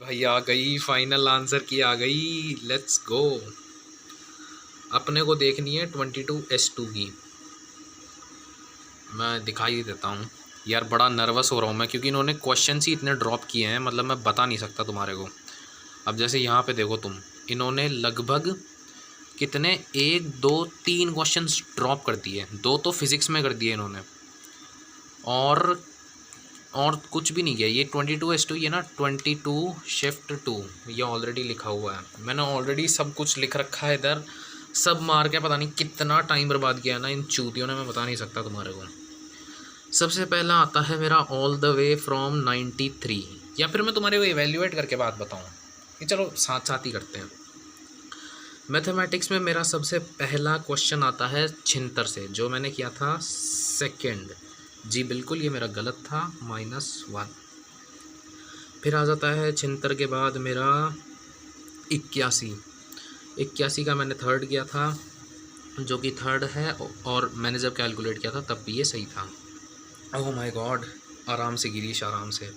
भाई आ गई, final answer की आ गई। Let's go. अपने को देखनी है 22S2 की। मैं दिखाई देता हूँ यार, बड़ा नर्वस हो रहा हूँ मैं, क्योंकि इन्होंने क्वेश्चन ही इतने ड्रॉप किए हैं, मतलब मैं बता नहीं सकता तुम्हारे को। अब जैसे यहाँ पे देखो तुम, इन्होंने लगभग कितने, 1 2 3 क्वेश्चन ड्रॉप कर दिए। 2 तो फिजिक्स में कर दिए इन्होंने, और कुछ भी नहीं किया। ये 22S2 ये ना 22 शिफ्ट 2 ये ऑलरेडी लिखा हुआ है। मैंने ऑलरेडी सब कुछ लिख रखा है इधर, सब मार के पता नहीं कितना टाइम बर्बाद किया ना इन चूतियों ने, मैं बता नहीं सकता तुम्हारे को। सबसे पहला आता है मेरा ऑल द वे फ्रॉम 93, या फिर मैं तुम्हारे को इवेल्युएट करके बात बताऊँ कि चलो साथ साथ ही करते हैं। मैथमेटिक्स में मेरा सबसे पहला क्वेश्चन आता है 76 से, जो मैंने किया था सेकंड। जी बिल्कुल, ये मेरा गलत था, -1। फिर आ जाता है 76 के बाद मेरा 81 का मैंने थर्ड किया था, जो कि थर्ड है, और मैंने जब कैलकुलेट किया था तब भी ये सही था। ओह माय गॉड, आराम से गिरीश, आराम से।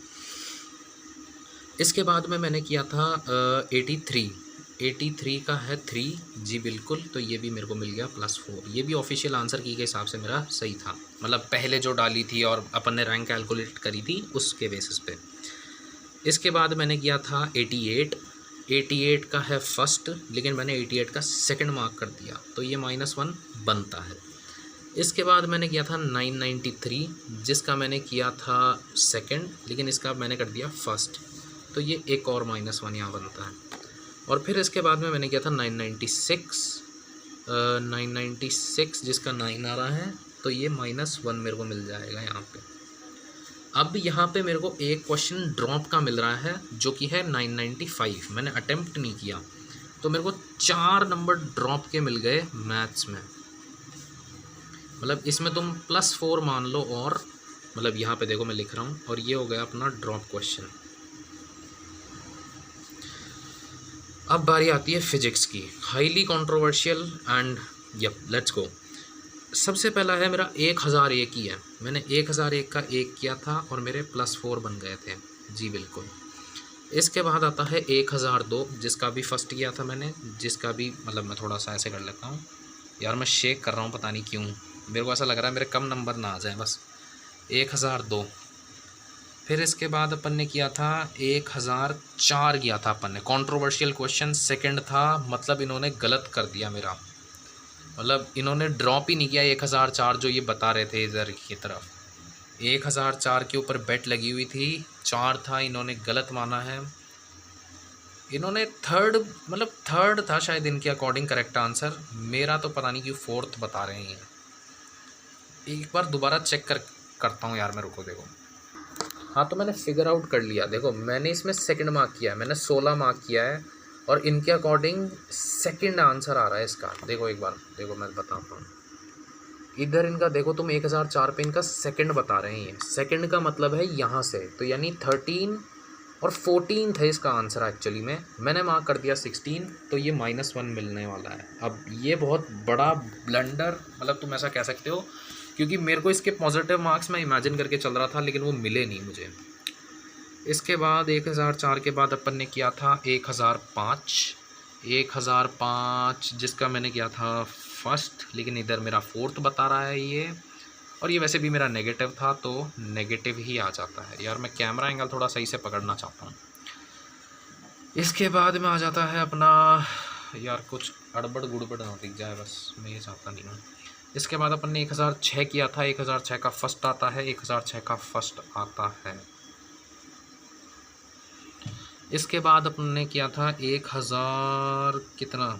इसके बाद में मैंने किया था 83 का है 3। जी बिल्कुल, तो ये भी मेरे को मिल गया +4। ये भी ऑफिशियल आंसर की के हिसाब से मेरा सही था, मतलब पहले जो डाली थी और अपन ने रैंक कैलकुलेट करी थी उसके बेसिस पे। इसके बाद मैंने किया था 88 का है फर्स्ट, लेकिन मैंने 88 का सेकंड मार्क कर दिया, तो ये -1 बनता है। इसके बाद मैंने किया था 993, जिसका मैंने किया था सेकंड, लेकिन इसका मैंने कर दिया फर्स्ट, तो ये एक और -1 यहाँ बनता है। और फिर इसके बाद में मैंने किया था 996 जिसका 9 आ रहा है, तो ये -1 मेरे को मिल जाएगा यहाँ पे। अब यहाँ पे मेरे को एक क्वेश्चन ड्रॉप का मिल रहा है, जो कि है 995। मैंने अटेम्प्ट नहीं किया, तो मेरे को 4 नंबर ड्रॉप के मिल गए मैथ्स में। मतलब इसमें तुम +4 मान लो, और मतलब यहाँ पे देखो मैं लिख रहा हूँ, और ये हो गया अपना ड्रॉप क्वेश्चन। अब बारी आती है फिजिक्स की, highly controversial and yup let's go. सबसे पहला है मेरा 1001 ही है। मैंने 1001 का 1 किया था और मेरे +4 बन गए थे। जी बिल्कुल। इसके बाद आता है 1002, जिसका भी फर्स्ट किया था मैंने, जिसका भी मतलब मैं थोड़ा सा ऐसे कर लेता हूँ यार, मैं शेक कर रहा हूँ पता नहीं क्यों, मेरे को ऐसा लग रहा है मेरे कम नंबर ना आ जाए बस। 1002। फिर इसके बाद अपन ने किया था 1004 किया था अपन ने, कंट्रोवर्शियल क्वेश्चन सेकंड था, मतलब इन्होंने गलत कर दिया मेरा, मतलब इन्होंने ड्रॉप ही नहीं किया 1004 जो ये बता रहे थे इधर की तरफ। 1004 के ऊपर बेट लगी हुई थी, 4 था, इन्होंने गलत माना है। इन्होंने थर्ड, मतलब थर्ड था शायद इनके अकॉर्डिंग करेक्ट आंसर, मेरा तो पता नहीं क्यों फोर्थ बता रहे हैं। एक बार दोबारा चेक करता हूँ यार, मेरे को देखो। हाँ, तो मैंने फिगर आउट कर लिया। देखो मैंने इसमें सेकंड मार्क किया है, मैंने 16 मार्क किया है, और इनके अकॉर्डिंग सेकंड आंसर आ रहा है इसका। देखो एक बार देखो, मैं बताता हूँ इधर इनका। देखो तुम 1004 पे इनका सेकंड बता रहे हैं, सेकंड का मतलब है यहाँ से, तो यानी 13 और 14 था इसका आंसर एक्चुअली में। मैंने मार्क कर दिया 16, तो ये -1 मिलने वाला है। अब ये बहुत बड़ा ब्लंडर, मतलब तुम ऐसा कह सकते हो, क्योंकि मेरे को इसके पॉजिटिव मार्क्स मैं इमेजिन करके चल रहा था, लेकिन वो मिले नहीं मुझे। इसके बाद 1004 के बाद अपन ने किया था 1005, जिसका मैंने किया था फर्स्ट, लेकिन इधर मेरा फोर्थ बता रहा है ये, और ये वैसे भी मेरा नेगेटिव था, तो नेगेटिव ही आ जाता है। यार मैं कैमरा एंगल थोड़ा सही से पकड़ना चाहता हूँ। इसके बाद में आ जाता है अपना, यार कुछ अड़बड़ गुड़बड़ ना दिख जाए बस, मैं ये चाहता नहीं हूँ। इसके बाद अपन ने 1006 किया था, 1006 का फर्स्ट आता है, 1006 का फर्स्ट आता है। इसके बाद अपन ने किया था 1000 कितना,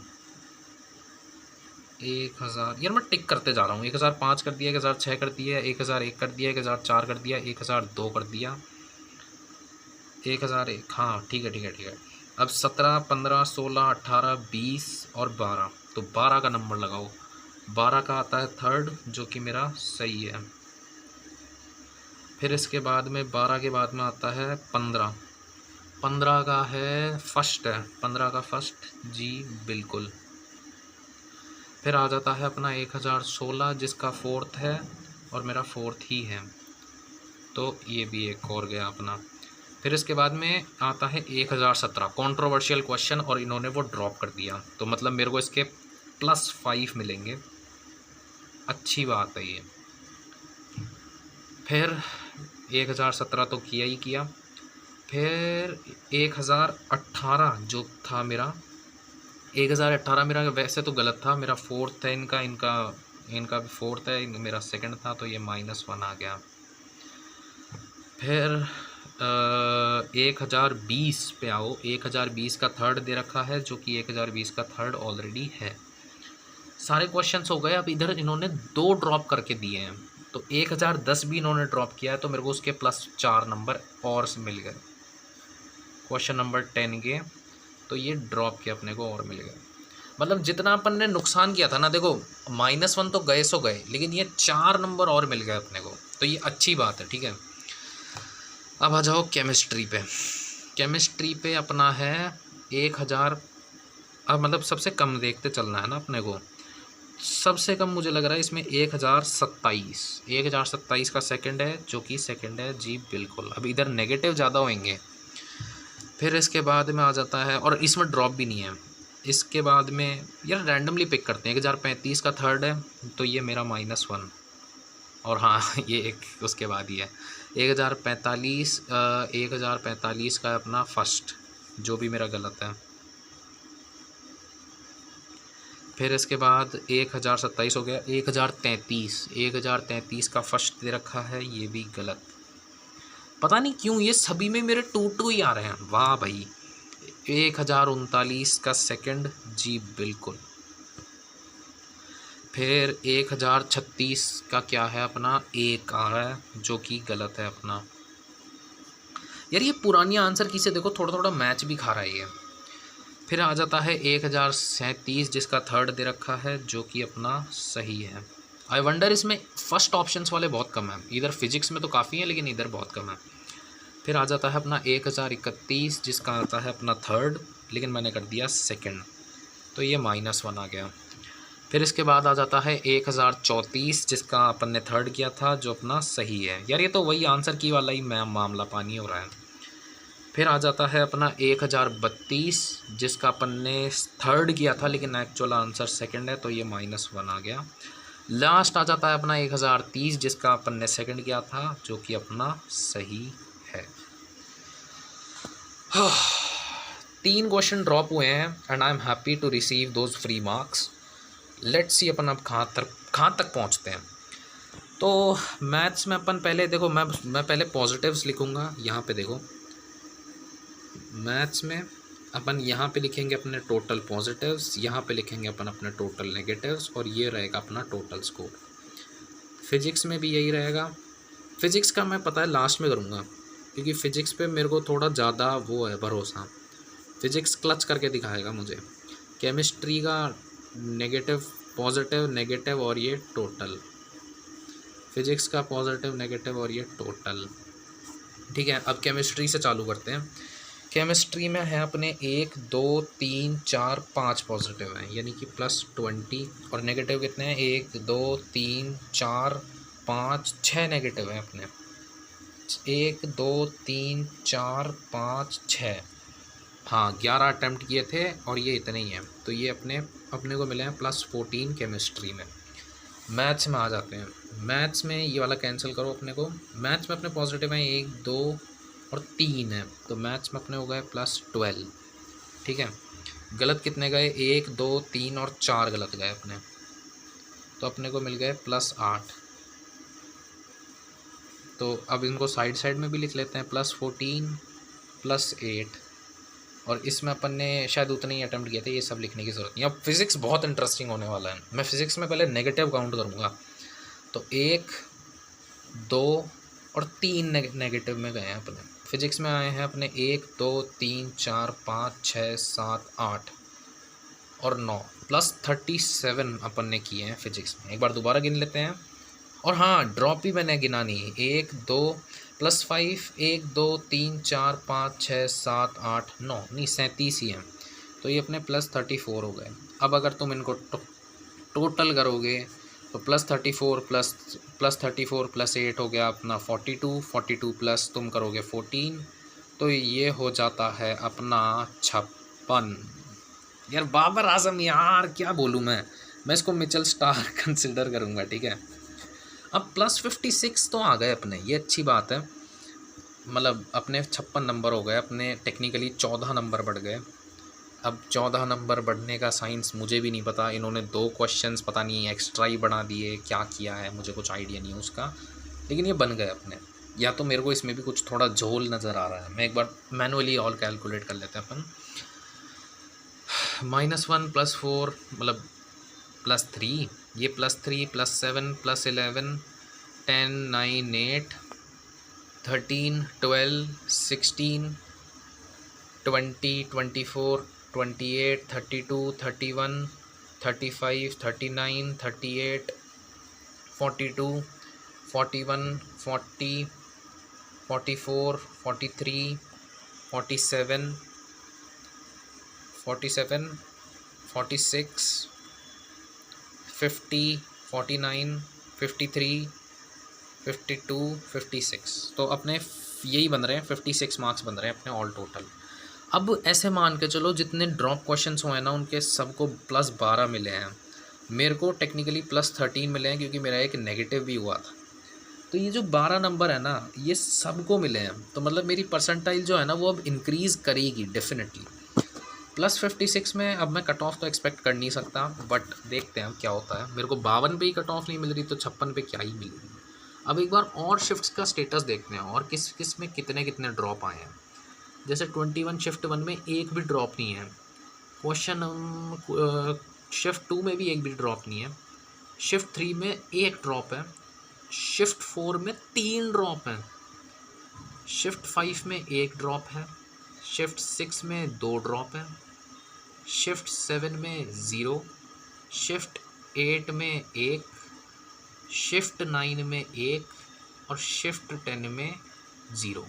1000, यार मैं टिक करते जा रहा हूँ। 1005 कर दिया, 1006 कर दिया, 1001 कर दिया, 1004 कर दिया, 1002 कर दिया, 1001, हाँ ठीक है ठीक है ठीक है। अब 17, 15, 16, 18, 20 और 12, तो 12 का नंबर लगाओ। 12 का आता है थर्ड, जो कि मेरा सही है। फिर इसके बाद में 12 के बाद में आता है 15, 15 का है फर्स्ट है, 15 का फर्स्ट, जी बिल्कुल। फिर आ जाता है अपना 1016, जिसका फोर्थ है, और मेरा फोर्थ ही है, तो ये भी एक और गया अपना। फिर इसके बाद में आता है 1017 कंट्रोवर्शियल क्वेश्चन, और इन्होंने वो ड्रॉप कर दिया, तो मतलब मेरे को इसके +5 मिलेंगे। अच्छी बात है ये। फिर 1017 तो किया ही किया। फिर 1018 जो था मेरा, 1018 मेरा वैसे तो गलत था, मेरा फोर्थ है, इनका इनका इनका भी फोर्थ है, मेरा सेकंड था, तो ये -1 आ गया। फिर 1020 पे आओ। 1020 का थर्ड दे रखा है, जो कि 1020 का थर्ड ऑलरेडी है। सारे क्वेश्चंस हो गए। अब इधर इन्होंने 2 ड्रॉप करके दिए हैं, तो 1010 भी इन्होंने ड्रॉप किया है, तो मेरे को उसके +4 नंबर और से मिल गए। क्वेश्चन नंबर 10 के तो ये ड्रॉप के अपने को और मिल गए। मतलब जितना अपन ने नुकसान किया था ना, देखो -1 तो गए सो गए, लेकिन ये 4 नंबर और मिल गए अपने को, तो ये अच्छी बात है। ठीक है, अब आ जाओ केमिस्ट्री पे। केमिस्ट्री पे अपना है 1000। अब मतलब सबसे कम देखते चलना है ना अपने को। सबसे कम मुझे लग रहा है इसमें 1027। 1027 का सेकंड है, जो कि सेकंड है जी बिल्कुल। अब इधर नेगेटिव ज़्यादा होंगे। फिर इसके बाद में आ जाता है, और इसमें ड्रॉप भी नहीं है। इसके बाद में यार रैंडमली पिक करते हैं। 1035 का थर्ड है, तो ये मेरा -1। और हाँ ये एक उसके बाद ही है 1045। 1045 का अपना फर्स्ट, जो भी मेरा गलत है। फिर इसके बाद 1027 हो गया। 1033 का फर्स्ट दे रखा है, ये भी गलत। पता नहीं क्यों ये सभी में मेरे 2 ही आ रहे हैं। वाह भाई। 1039 का सेकंड, जी बिल्कुल। फिर 1036 का क्या है अपना, 1 आ रहा है, जो कि गलत है अपना। यार ये पुरानी आंसर की से देखो थोड़ा थोड़ा मैच भी खा रहा है ये। फिर आ जाता है 1037 जिसका थर्ड दे रखा है, जो कि अपना सही है। आई वंडर इसमें फर्स्ट ऑप्शंस वाले बहुत कम हैं। इधर फिजिक्स में तो काफ़ी है, लेकिन इधर बहुत कम है। फिर आ जाता है अपना 1031 जिसका आता है अपना थर्ड, लेकिन मैंने कर दिया सेकंड, तो ये -1 आ गया। फिर इसके बाद आ जाता है 1034 जिसका अपन ने थर्ड किया था, जो अपना सही है। यार ये तो वही आंसर की वाला ही मामला पानी हो रहा है। फिर आ जाता है अपना 1032 जिसका अपन ने थर्ड किया था, लेकिन एक्चुअल आंसर सेकंड है, तो ये -1 आ गया। लास्ट आ जाता है अपना 1030 जिसका अपन ने सेकंड किया था, जो कि अपना सही है। 3 क्वेश्चन ड्रॉप हुए हैं, and I am happy to receive those free marks. Let's see अपन अब कहाँ तक पहुँचते हैं। तो मैथ्स में अपन पहले देखो, मैं पहले पॉजिटिव्स लिखूँगा। यहाँ पे देखो, मैथ्स में अपन यहाँ पे लिखेंगे अपने टोटल पॉजिटिव्स, यहाँ पे लिखेंगे अपन अपने टोटल नेगेटिव्स, और ये रहेगा अपना टोटल स्कोर। फिजिक्स में भी यही रहेगा। फिजिक्स का मैं पता है लास्ट में करूँगा, क्योंकि फ़िज़िक्स पे मेरे को थोड़ा ज़्यादा वो है भरोसा। फ़िज़िक्स क्लच करके दिखाएगा मुझे। केमिस्ट्री का नेगेटिव, पॉजिटिव, नेगेटिव और ये टोटल। फिज़िक्स का पॉजिटिव, नेगेटिव और ये टोटल। ठीक है, अब केमिस्ट्री से चालू करते हैं। केमिस्ट्री में है अपने 1 2 3 4 5 पॉजिटिव हैं, यानी कि +20, और नेगेटिव कितने हैं, 1 2 3 4 5 6 नेगेटिव हैं अपने। 1 2 3 4 5 6, हाँ 11 अटैम्प्ट किए थे, और ये इतने ही हैं, तो ये अपने को मिले हैं +14 केमिस्ट्री में। मैथ्स में आ जाते हैं। मैथ्स में ये वाला कैंसिल करो अपने को। मैथ्स में अपने पॉजिटिव हैं 1 2 और 3 है, तो मैथ्स में अपने हो गए +12। ठीक है, गलत कितने गए, 1 2 3 और 4 गलत गए अपने, तो अपने को मिल गए +8। तो अब इनको साइड साइड में भी लिख लेते हैं, +14 +8, और इसमें अपन ने शायद उतने ही अटैम्प्ट किए थे, ये सब लिखने की ज़रूरत नहीं। अब फिज़िक्स बहुत इंटरेस्टिंग होने वाला है। मैं फिज़िक्स में पहले नेगेटिव काउंट करूँगा, तो 1 2 और 3 नेगेटिव में गए हैं अपने। फिज़िक्स में आए हैं अपने 1 2 3 4 5 6 7 8 और 9, +37 अपन ने किए हैं फिज़िक्स में। एक बार दोबारा गिन लेते हैं। और हाँ, ड्रॉप भी मैंने गिना नहीं, 1 2 +5 1 2 3 4 5 6 7 8 9, नहीं 37 ही हैं, तो ये अपने +34 हो गए। अब अगर तुम इनको टोटल करोगे तो +34 +34 +8 हो गया अपना 42, 42 प्लस तुम करोगे 14, तो ये हो जाता है अपना 56। यार बाबर आजम, यार क्या बोलूँ मैं इसको मिचेल स्टार कंसिडर करूँगा, ठीक है। अब +56 तो आ गए अपने, ये अच्छी बात है। मतलब अपने 56 नंबर हो गए, अपने टेक्निकली 14 नंबर बढ़ गए। अब 14 नंबर बढ़ने का साइंस मुझे भी नहीं पता, इन्होंने 2 क्वेश्चंस पता नहीं एक्स्ट्रा ही बढ़ा दिए, क्या किया है मुझे कुछ आइडिया नहीं है उसका, लेकिन ये बन गए अपने। या तो मेरे को इसमें भी कुछ थोड़ा झोल नज़र आ रहा है। मैं एक बार मैनुअली ऑल कैलकुलेट कर लेते हैं अपन। -1 +4 मतलब +3, ये +3 +7 +11 10 9 8 13 12 16 20 24 28 32 31 35 39 38 42 41 40 44 43 47 47 46 50 49 53 52 56। तो अपने यही बन रहे हैं, 56 मार्क्स बन रहे हैं अपने ऑल टोटल। अब ऐसे मान के चलो जितने ड्रॉप क्वेश्चंस हुए हैं ना उनके सबको +12 मिले हैं। मेरे को टेक्निकली +13 मिले हैं क्योंकि मेरा एक नेगेटिव भी हुआ था। तो ये जो 12 नंबर है ना ये सबको मिले हैं, तो मतलब मेरी परसेंटाइल जो है ना वो अब इंक्रीज़ करेगी डेफिनेटली। +56 में अब मैं कट ऑफ तो एक्सपेक्ट कर नहीं सकता, बट देखते हैं अब क्या होता है। मेरे को 52 पे ही कट ऑफ नहीं मिल रही तो 56 पे क्या ही मिलेगी। अब एक बार और शिफ्ट्स का स्टेटस देखते हैं और किस किस में कितने कितने ड्रॉप आए हैं। जैसे 21 शिफ्ट 1 में एक भी ड्रॉप नहीं है। क्वेश्चन शिफ्ट 2 में भी एक भी ड्रॉप नहीं है। शिफ्ट 3 में एक ड्रॉप है। शिफ्ट 4 में 3 ड्रॉप हैं। शिफ्ट 5 में एक ड्रॉप है। शिफ्ट 6 में 2 ड्रॉप है। शिफ्ट 7 में 0। शिफ्ट 8 में 1। शिफ्ट 9 में 1 और शिफ्ट 10 में 0।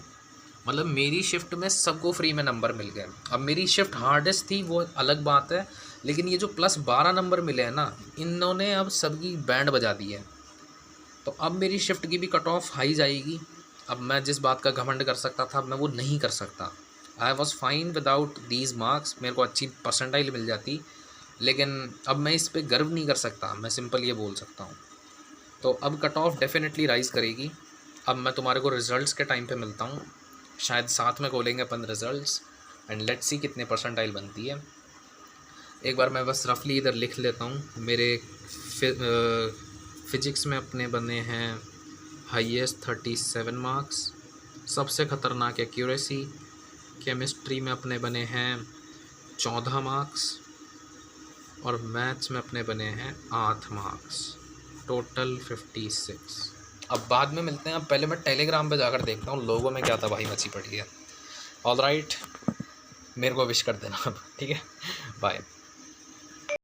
मतलब मेरी शिफ्ट में सबको फ्री में नंबर मिल गए। अब मेरी शिफ्ट हार्डेस्ट थी वो अलग बात है, लेकिन ये जो +12 नंबर मिले हैं ना इन्होंने अब सबकी बैंड बजा दी है। तो अब मेरी शिफ्ट की भी कट ऑफ हाई जाएगी। अब मैं जिस बात का घमंड कर सकता था अब मैं वो नहीं कर सकता। I was fine without these marks, मेरे को अच्छी परसेंटाइल मिल जाती, लेकिन अब मैं इस पर गर्व नहीं कर सकता। मैं सिंपल ये बोल सकता हूँ। तो अब कट ऑफ डेफिनेटली राइज़ करेगी। अब मैं तुम्हारे को रिज़ल्ट्स के टाइम पे मिलता हूँ, शायद साथ में खोलेंगे अपन रिज़ल्ट्स एंड लेट्स सी कितने परसेंटाइल बनती है। एक बार मैं बस रफली इधर लिख लेता हूँ। मेरे फिजिक्स में अपने बने हैं हाईएस्ट 37 मार्क्स, सबसे ख़तरनाक एक्यूरेसी। केमिस्ट्री में अपने बने हैं 14 मार्क्स और मैथ्स में अपने बने हैं 8 मार्क्स, टोटल 56। अब बाद में मिलते हैं। अब पहले मैं टेलीग्राम पे जाकर देखता हूँ लोगों में क्या तबाही मची पड़ी है। ऑल राइट, मेरे को विश कर देना अब, ठीक है, बाय।